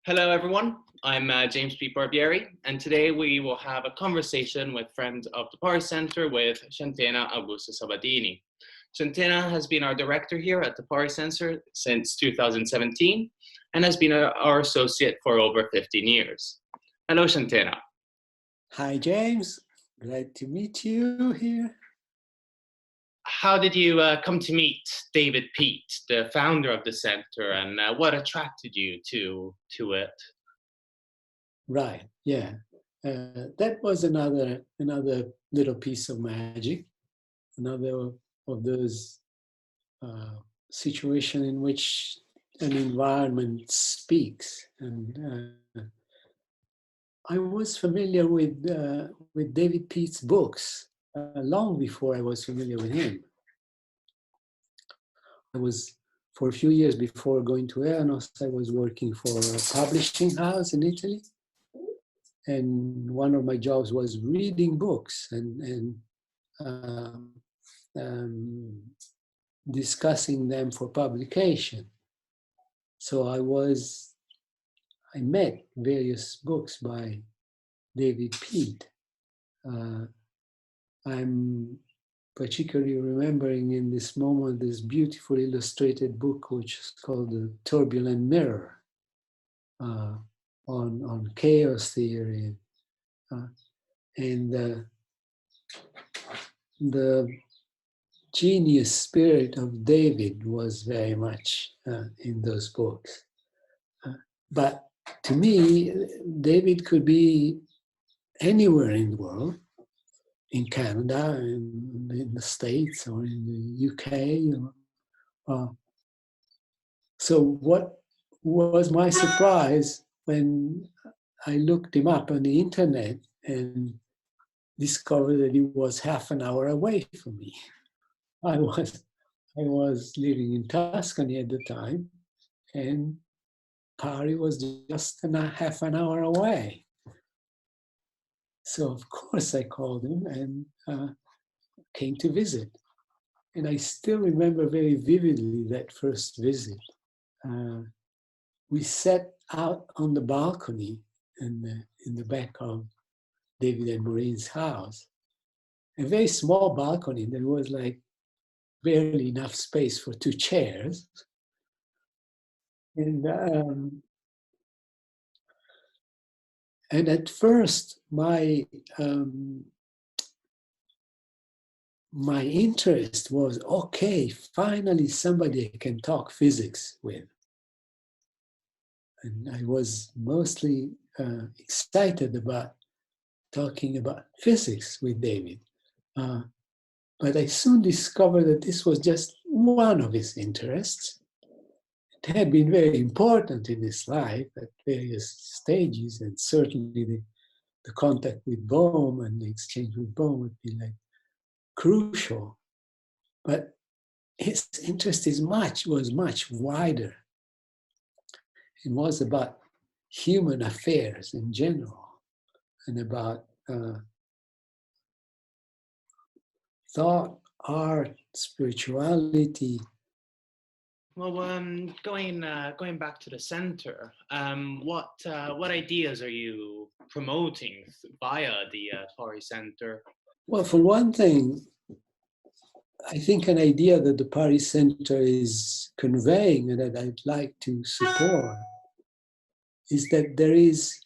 Hello, everyone. I'm James P. Barbieri, and today we will have a conversation with friends of the Pari Center with Shantena Augusto Sabbadini. Shantena has been our director here at the Pari Center since 2017 and has been our associate for over 15 years. Hello, Shantena. Hi, James. Glad to meet you here. How did you come to meet David Peat, the founder of the center, and what attracted you to it? Right, yeah. That was another little piece of magic, another of those situations in which an environment speaks. And I was familiar with David Peat's books long before I was familiar with him. For a few years before going to Eranos, I was working for a publishing house in Italy. And one of my jobs was reading books and discussing them for publication. So I met various books by David Peat. I'm particularly remembering in this moment this beautiful illustrated book which is called The Turbulent Mirror, on chaos theory. And the genius spirit of David was very much in those books. But to me, David could be anywhere in the world, in Canada, in the States, or in the UK. So what was my surprise when I looked him up on the internet and discovered that he was half an hour away from me. I was living in Tuscany at the time, and Pari was just half an hour away. So of course I called him and came to visit. And I still remember very vividly that first visit. We sat out on the balcony in the back of David and Maureen's house. A very small balcony. There was like barely enough space for two chairs. And at first, my interest was, okay, finally somebody I can talk physics with. And I was mostly excited about talking about physics with David. But I soon discovered that this was just one of his interests. It had been very important in his life at various stages, and certainly the contact with Bohm and the exchange with Bohm would be like crucial. But his interest was much wider. It was about human affairs in general and about thought, art, spirituality. Well, going back to the center, what ideas are you promoting via the Pari Center? Well, for one thing, I think an idea that the Pari Center is conveying and that I'd like to support is that there is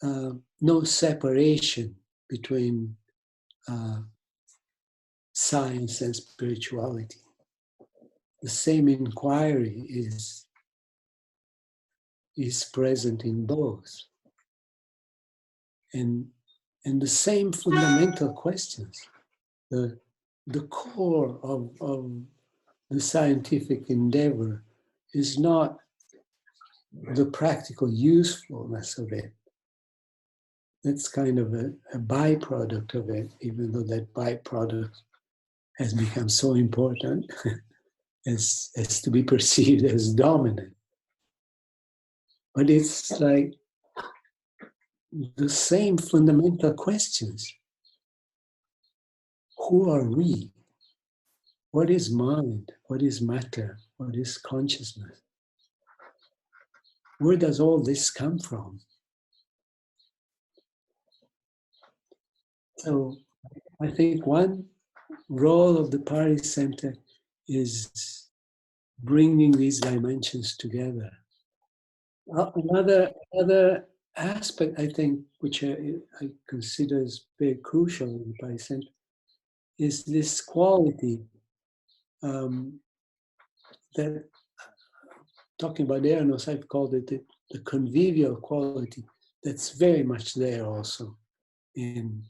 no separation between science and spirituality. The same inquiry is present in both. And the same fundamental questions, the core of the scientific endeavor is not the practical usefulness of it. That's kind of a byproduct of it, even though that byproduct has become so important as to be perceived as dominant. But it's like the same fundamental questions. Who are we? What is mind? What is matter? What is consciousness? where does all this come from? So I think one role of the Pari Center is bringing these dimensions together. Another aspect, I think, which I consider as very crucial in the Pari Center, is this quality that, talking about Eranos, I've called it the convivial quality that's very much there also in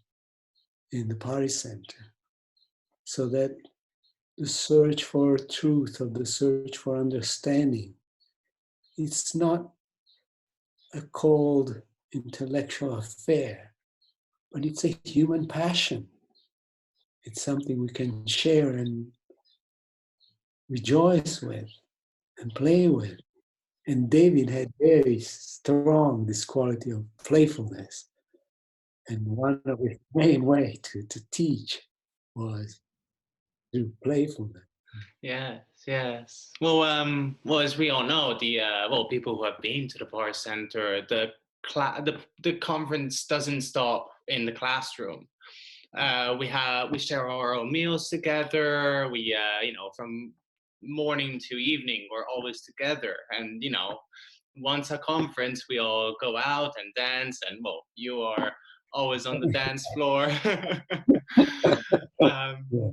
the Pari Center. So that the search for truth, or the search for understanding, it's not a cold intellectual affair, but it's a human passion. It's something we can share and rejoice with and play with. And David had very strong this quality of playfulness. And one of his main way to teach was through playfulness. Yes, yes. Well, well, as we all know, the people who have been to the Pari Center, the conference doesn't stop in the classroom. We share our own meals together. We from morning to evening, we're always together. And once a conference, we all go out and dance. And well, you are always on the dance floor.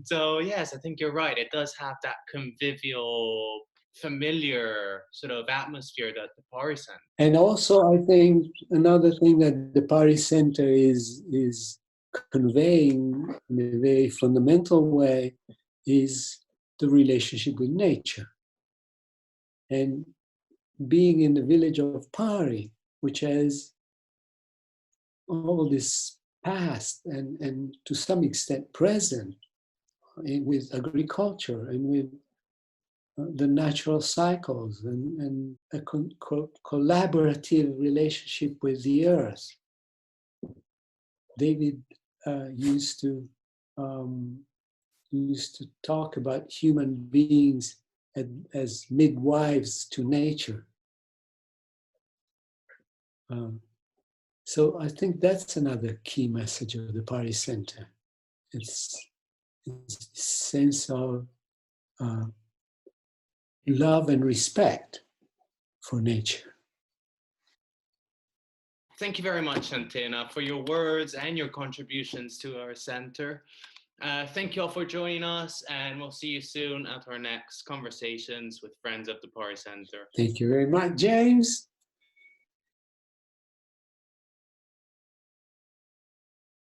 So yes, I think you're right. It does have that convivial, familiar sort of atmosphere that the Pari Center. And also, I think another thing that the Pari Center is conveying in a very fundamental way is the relationship with nature. And being in the village of Pari, which has all this past and to some extent present with agriculture and with the natural cycles and a collaborative relationship with the earth. David used to talk about human beings as midwives to nature. So I think that's another key message of the Pari Center. It's this sense of love and respect for nature. Thank you very much, Shantena, for your words and your contributions to our center. Thank you all for joining us, and we'll see you soon at our next conversations with friends of the Pari Center. Thank you very much, James.